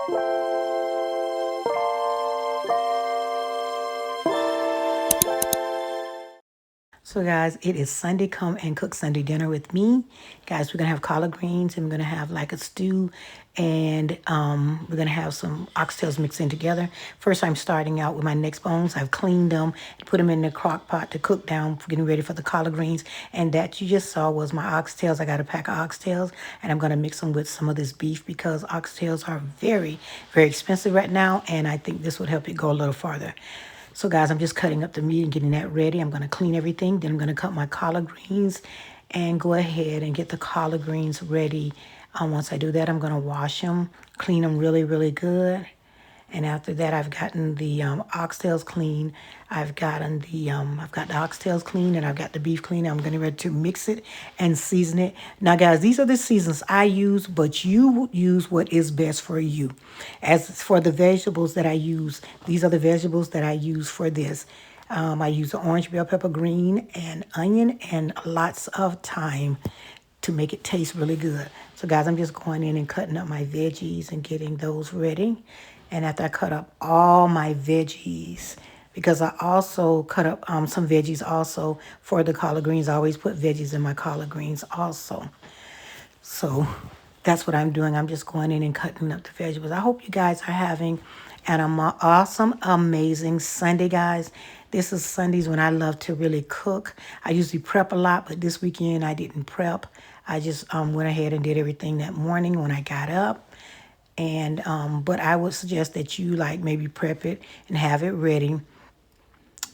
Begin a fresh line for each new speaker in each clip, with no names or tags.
So, guys, it is Sunday. Come and cook Sunday dinner with me. Guys, we're going to have collard greens and we're going to have like a stew and we're going to have some oxtails mixed in together. First, I'm starting out with my neck bones. I've cleaned them, put them in the crock pot to cook down, getting ready for the collard greens. And that you just saw was my oxtails. I got a pack of oxtails and I'm going to mix them with some of this beef because oxtails are very, very expensive right now. And I think this would help it go a little farther. So guys, I'm just cutting up the meat and getting that ready. I'm going to clean everything. Then I'm going to cut my collard greens and go ahead and get the collard greens ready. Once I do that, I'm going to wash them, clean them really, really good. And after that, I've gotten the oxtails clean. I've got the oxtails clean and I've got the beef clean. I'm getting ready to mix it and season it. Now, guys, these are the seasons I use, but you use what is best for you. As for the vegetables that I use, these are the vegetables that I use for this. I use the orange bell pepper, green, and onion, and lots of thyme to make it taste really good. So guys, I'm just going in and cutting up my veggies and getting those ready. And after I cut up all my veggies, because I also cut up some veggies also for the collard greens. I always put veggies in my collard greens also. So that's what I'm doing. I'm just going in and cutting up the vegetables. I hope you guys are having an awesome, amazing Sunday, guys. This is Sundays when I love to really cook. I usually prep a lot, but this weekend I didn't prep. I just went ahead and did everything that morning when I got up. And but I would suggest that you like maybe prep it and have it ready.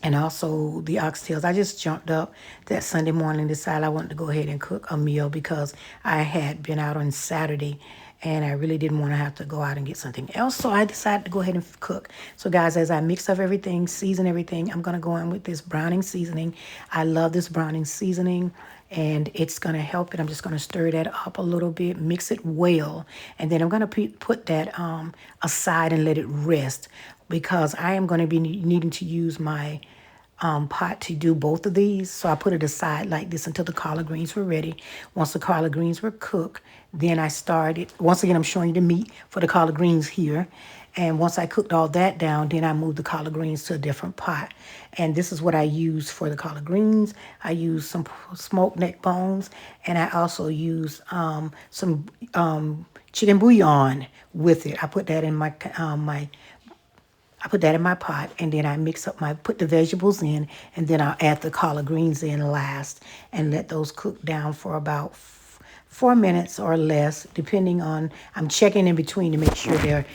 And also the oxtails. I just jumped up that Sunday morning, decided I wanted to go ahead and cook a meal because I had been out on Saturday and I really didn't want to have to go out and get something else. So I decided to go ahead and cook. So guys, as I mix up everything, season everything, I'm going to go in with this browning seasoning. I love this browning seasoning and it's going to help it. I'm just going to stir that up a little bit, mix it well, and then I'm going to put that aside and let it rest because I am going to be needing to use my pot to do both of these. So I put it aside like this until the collard greens were ready. Once the collard greens were cooked, then I started. Once again, I'm showing you the meat for the collard greens here. And once I cooked all that down, then I moved the collard greens to a different pot. And this is what I use for the collard greens. I use some smoked neck bones, and I also use some chicken bouillon with it. I put that in my pot, and then I put the vegetables in, and then I'll add the collard greens in last and let those cook down for about 4 minutes or less, depending on, I'm checking in between to make sure they're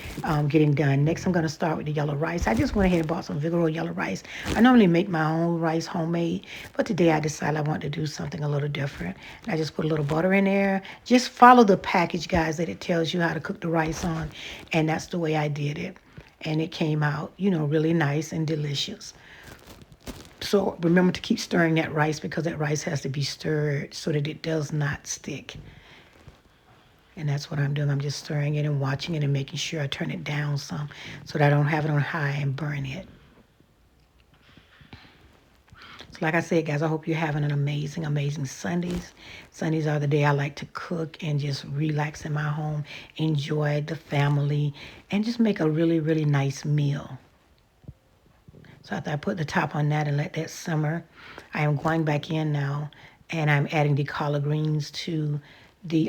getting done. Next, I'm going to start with the yellow rice. I just went ahead and bought some Vigoro yellow rice. I normally make my own rice homemade, but today I decided I want to do something a little different. And I just put a little butter in there. Just follow the package, guys, that it tells you how to cook the rice on, and that's the way I did it. And it came out, really nice and delicious. So remember to keep stirring that rice because that rice has to be stirred so that it does not stick. And that's what I'm doing. I'm just stirring it and watching it and making sure I turn it down some so that I don't have it on high and burn it. So like I said, guys, I hope you're having an amazing, amazing Sundays. Sundays are the day I like to cook and just relax in my home, enjoy the family, and just make a really, really nice meal. So after I put the top on that and let that simmer, I am going back in now and I'm adding the collard greens to the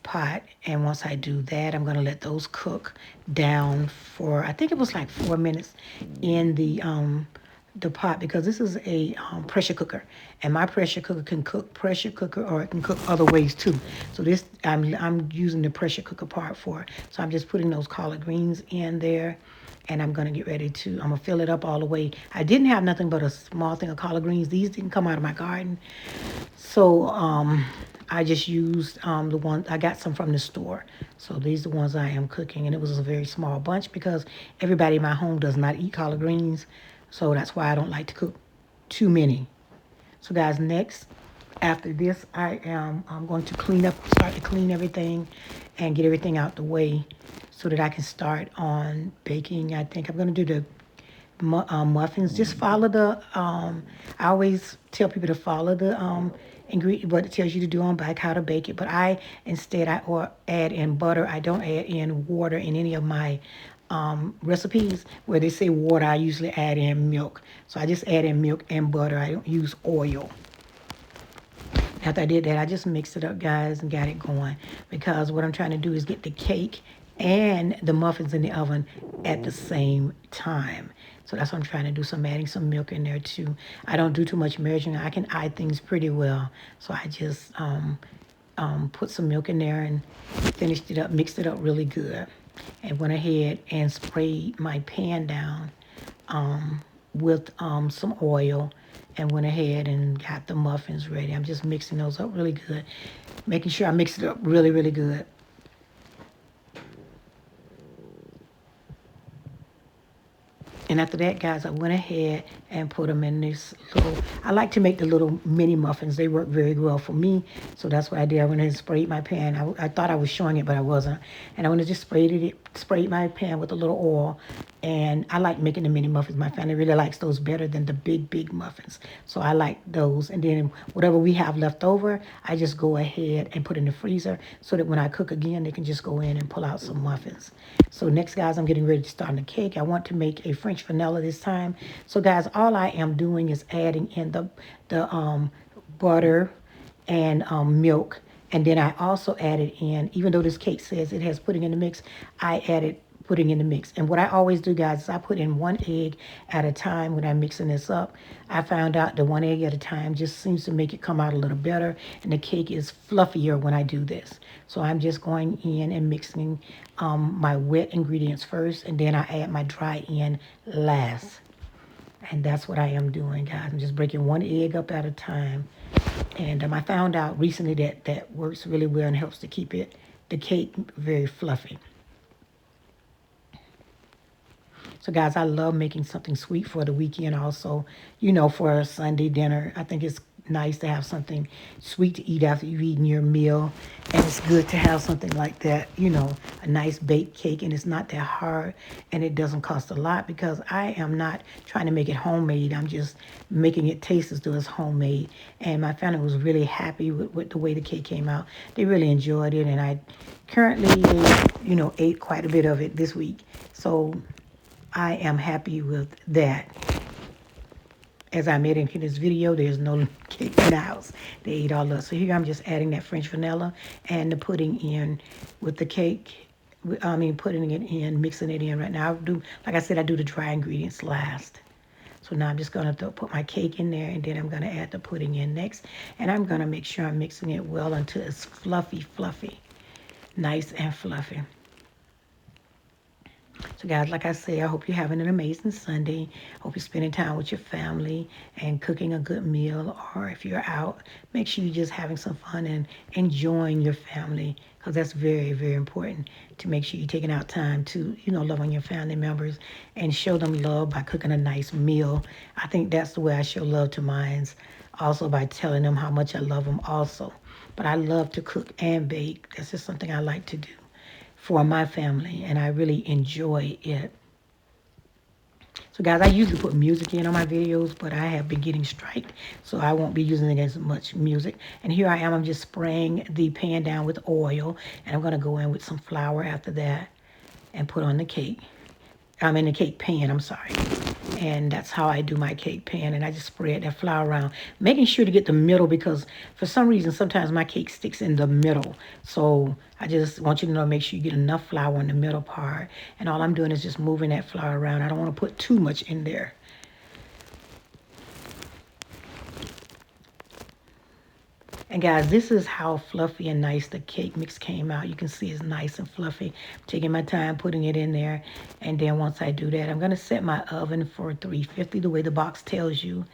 pot. And once I do that, I'm going to let those cook down for, I think it was like 4 minutes in the pot because this is a pressure cooker, and my pressure cooker can cook pressure cooker or it can cook other ways too. So this I'm using the pressure cooker part for it. So I'm just putting those collard greens in there, and I'm gonna get ready to. I'm gonna fill it up all the way. I didn't have nothing but a small thing of collard greens. These didn't come out of my garden, so I just used the one I got some from the store. So these are the ones I am cooking, and it was a very small bunch because everybody in my home does not eat collard greens. So that's why I don't like to cook too many. So guys, next, after this, I'm going to start to clean everything and get everything out the way so that I can start on baking. I think I'm going to do the muffins. Just follow I always tell people to follow the ingredient, what it tells you to do on back, how to bake it. But I instead or add in butter. I don't add in water in any of my recipes. Where they say water, I usually add in milk. So I just add in milk and butter. I don't use oil. After I did that, I just mixed it up, guys, and got it going. Because what I'm trying to do is get the cake and the muffins in the oven at the same time. So that's what I'm trying to do. So I'm adding some milk in there too. I don't do too much measuring. I can eye things pretty well. So I just put some milk in there and finished it up, mixed it up really good. And went ahead and sprayed my pan down with some oil and went ahead and got the muffins ready. I'm just mixing those up really good, making sure I mix it up really, really good. And after that, guys, I went ahead and put them in this little, I like to make the little mini muffins. They work very well for me. So that's what I did. I went ahead and sprayed my pan. I thought I was showing it, but I wasn't. And I went and just sprayed my pan with a little oil. And I like making the mini muffins. My family really likes those better than the big muffins. So I like those. And then whatever we have left over, I just go ahead and put in the freezer so that when I cook again, they can just go in and pull out some muffins. So next, guys, I'm getting ready to start on the cake. I want to make a French vanilla this time. So, guys, all I am doing is adding in the butter and milk. And then I also added in, even though this cake says it has pudding in the mix, I added pudding in the mix. And what I always do, guys, is I put in 1 egg at a time when I'm mixing this up. I found out the 1 egg at a time just seems to make it come out a little better, and the cake is fluffier when I do this. So I'm just going in and mixing my wet ingredients first, and then I add my dry in last. And that's what I am doing, guys. I'm just breaking 1 egg up at a time. And I found out recently that that works really well and helps to keep the cake very fluffy. So, guys, I love making something sweet for the weekend also, for a Sunday dinner. I think it's nice to have something sweet to eat after you've eaten your meal. And it's good to have something like that, a nice baked cake. And it's not that hard and it doesn't cost a lot because I am not trying to make it homemade. I'm just making it taste as though it's homemade. And my family was really happy with the way the cake came out. They really enjoyed it. And I currently, ate quite a bit of it this week. So I am happy with that. As I made in this video, there's no cake in the house. They ate all of it. So here I'm just adding that French vanilla and the pudding in with the cake. Putting it in, mixing it in right now. Like I said, I do the dry ingredients last. So now I'm just going to put my cake in there, and then I'm going to add the pudding in next. And I'm going to make sure I'm mixing it well until it's fluffy, nice and fluffy. So, guys, like I say, I hope you're having an amazing Sunday. Hope you're spending time with your family and cooking a good meal. Or if you're out, make sure you're just having some fun and enjoying your family, because that's very, very important to make sure you're taking out time to, love on your family members and show them love by cooking a nice meal. I think that's the way I show love to mine, also by telling them how much I love them also. But I love to cook and bake. That's just something I like to do for my family, and I really enjoy it. So, guys, I usually put music in on my videos, but I have been getting striked, so I won't be using as much music. And here I am. I'm just spraying the pan down with oil, and I'm going to go in with some flour after that and put on the cake. I'm in the cake pan, I'm sorry. And that's how I do my cake pan. And I just spread that flour around, making sure to get the middle, because for some reason, sometimes my cake sticks in the middle. So I just want you to know, make sure you get enough flour in the middle part. And all I'm doing is just moving that flour around. I don't want to put too much in there. And guys, this is how fluffy and nice the cake mix came out. You can see it's nice and fluffy. I'm taking my time putting it in there. And then once I do that, I'm going to set my oven for 350 the way the box tells you.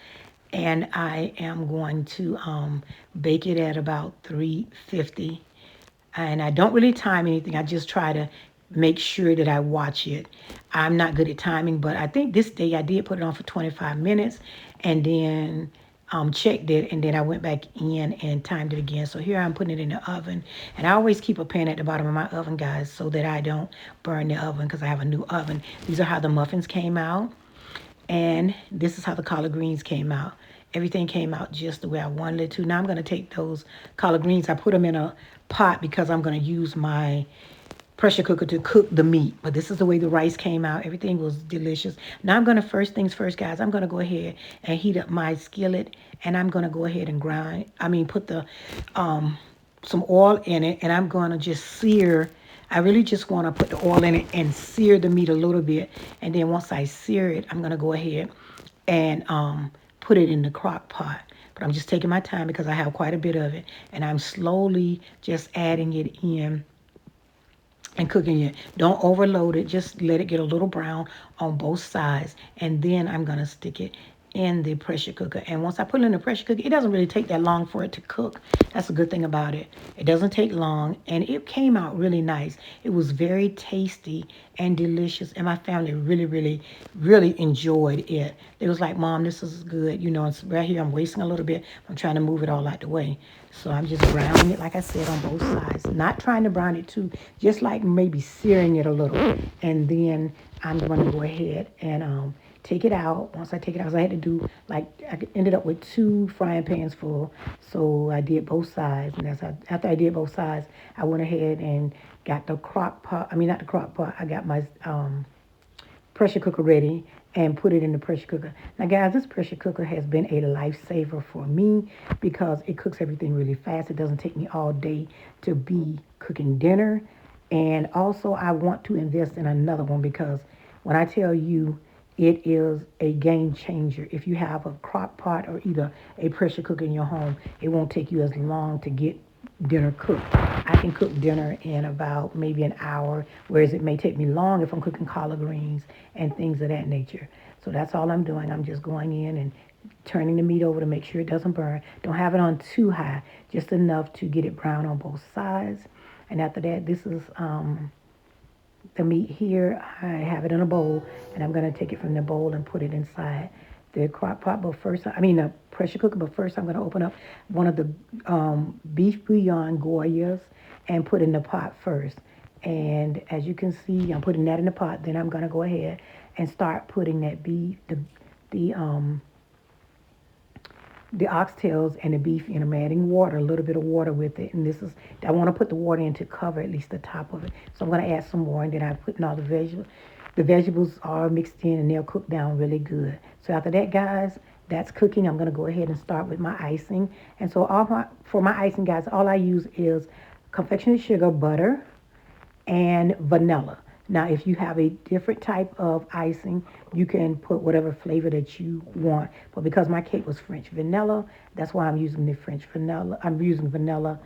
And I am going to bake it at about 350. And I don't really time anything. I just try to make sure that I watch it. I'm not good at timing, but I think this day I did put it on for 25 minutes. And then checked it, and then I went back in and timed it again. So here I'm putting it in the oven, and I always keep a pan at the bottom of my oven, guys, so that I don't burn the oven, because I have a new oven. These are how the muffins came out, and this is how the collard greens came out. everything came out just the way I wanted it to. Now I'm going to take those collard greens. I put them in a pot because I'm going to use my pressure cooker to cook the meat. But this is the way the rice came out. Everything was delicious. Now I'm going to, first things first, guys, I'm going to go ahead and heat up my skillet. And I'm going to go ahead and put the some oil in it. And I'm going to just sear. I really just want to put the oil in it and sear the meat a little bit. And then once I sear it, I'm going to go ahead and put it in the crock pot. But I'm just taking my time because I have quite a bit of it. And I'm slowly just adding it in and cooking it. Don't overload it. Just let it get a little brown on both sides. And then I'm going to stick it in the pressure cooker. And once I put it in the pressure cooker, it doesn't really take that long for it to cook. That's a good thing about it. It doesn't take long. And it came out really nice. It was very tasty and delicious. And my family really, really, really enjoyed it. They was like, Mom, this is good. You know, it's right here. I'm wasting a little bit. I'm trying to move it all out the way. So I'm just browning it, like I said, on both sides. Not trying to brown it too, just like maybe searing it a little. And then I'm going to go ahead and take it out. Once I take it out, 'cause I had to do, like, I ended up with 2 frying pans full. So I did both sides. And after I did both sides, I went ahead and got the crock pot. I mean, not the crock pot. I got my pressure cooker ready and put it in the pressure cooker. Now, guys, this pressure cooker has been a lifesaver for me because it cooks everything really fast. It doesn't take me all day to be cooking dinner. And also, I want to invest in another one because when I tell you it is a game changer, if you have a crock pot or either a pressure cooker in your home, it won't take you as long to get dinner cooked. I can cook dinner in about maybe an hour, whereas it may take me long if I'm cooking collard greens and things of that nature. So that's all I'm doing. I'm just going in and turning the meat over to make sure it doesn't burn. Don't have it on too high, just enough to get it brown on both sides. And after that, this is the meat here. I have it in a bowl, and I'm going to take it from the bowl and put it inside the crock pot. But first, the pressure cooker. But first, I'm going to open up one of the beef bouillon Goyas and put in the pot first. And as you can see, I'm putting that in the pot. Then I'm going to go ahead and start putting that beef, the oxtails and the beef in. I'm adding water, a little bit of water with it. And I want to put the water in to cover at least the top of it. So I'm going to add some more, and then I'm putting all the vegetables. The vegetables are mixed in and they'll cook down really good. So after that, guys, that's cooking. I'm going to go ahead and start with my icing. And so for my icing, guys, all I use is confectionery sugar, butter, and vanilla. Now, if you have a different type of icing, you can put whatever flavor that you want. But because my cake was French vanilla, that's why I'm using the French vanilla. I'm using vanilla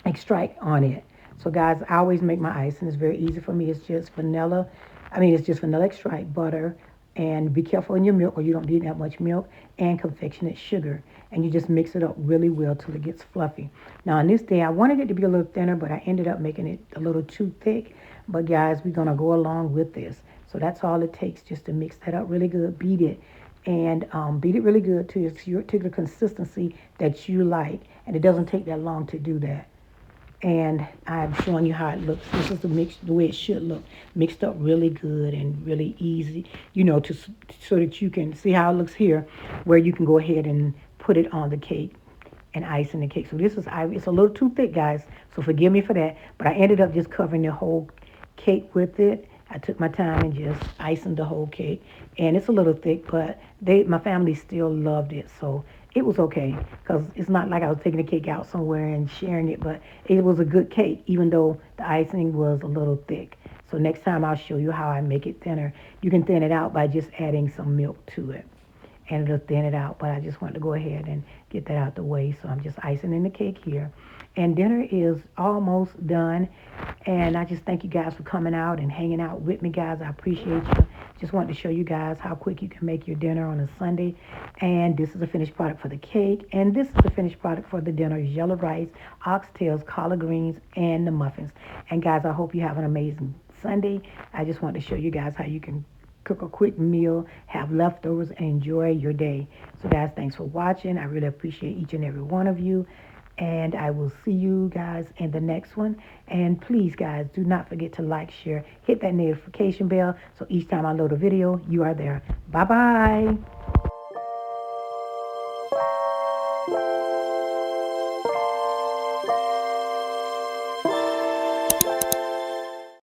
extract on it. So, guys, I always make my icing. It's very easy for me. It's just vanilla. It's just vanilla extract, butter, and be careful in your milk or you don't need that much milk, and confectionate sugar. And you just mix it up really well till it gets fluffy. Now, on this day, I wanted it to be a little thinner, but I ended up making it a little too thick. But, guys, we're going to go along with this. So that's all it takes, just to mix that up really good. Beat it. And beat it really good to the consistency that you like. And it doesn't take that long to do that. And I'm showing you how it looks. This is the way it should look. Mixed up really good and really easy, so that you can see how it looks here, where you can go ahead and put it on the cake and ice in the cake. So it's a little too thick, guys, so forgive me for that. But I ended up just covering the whole cake with it. I took my time and just icing the whole cake. And it's a little thick, but my family still loved it. So it was okay, because it's not like I was taking the cake out somewhere and sharing it, but it was a good cake, even though the icing was a little thick. So next time I'll show you how I make it thinner. You can thin it out by just adding some milk to it, and it'll thin it out. But I just wanted to go ahead and get that out the way. So I'm just icing in the cake here. And dinner is almost done. And I just thank you guys for coming out and hanging out with me, guys. I appreciate you. Just wanted to show you guys how quick you can make your dinner on a Sunday. And this is the finished product for the cake. And this is the finished product for the dinner: yellow rice, oxtails, collard greens, and the muffins. And guys, I hope you have an amazing Sunday. I just wanted to show you guys how you can cook a quick meal, have leftovers, and enjoy your day. So, guys, thanks for watching. I really appreciate each and every one of you. And I will see you guys in the next one. And please, guys, do not forget to like, share, hit that notification bell, so each time I load a video, you are there. Bye-bye.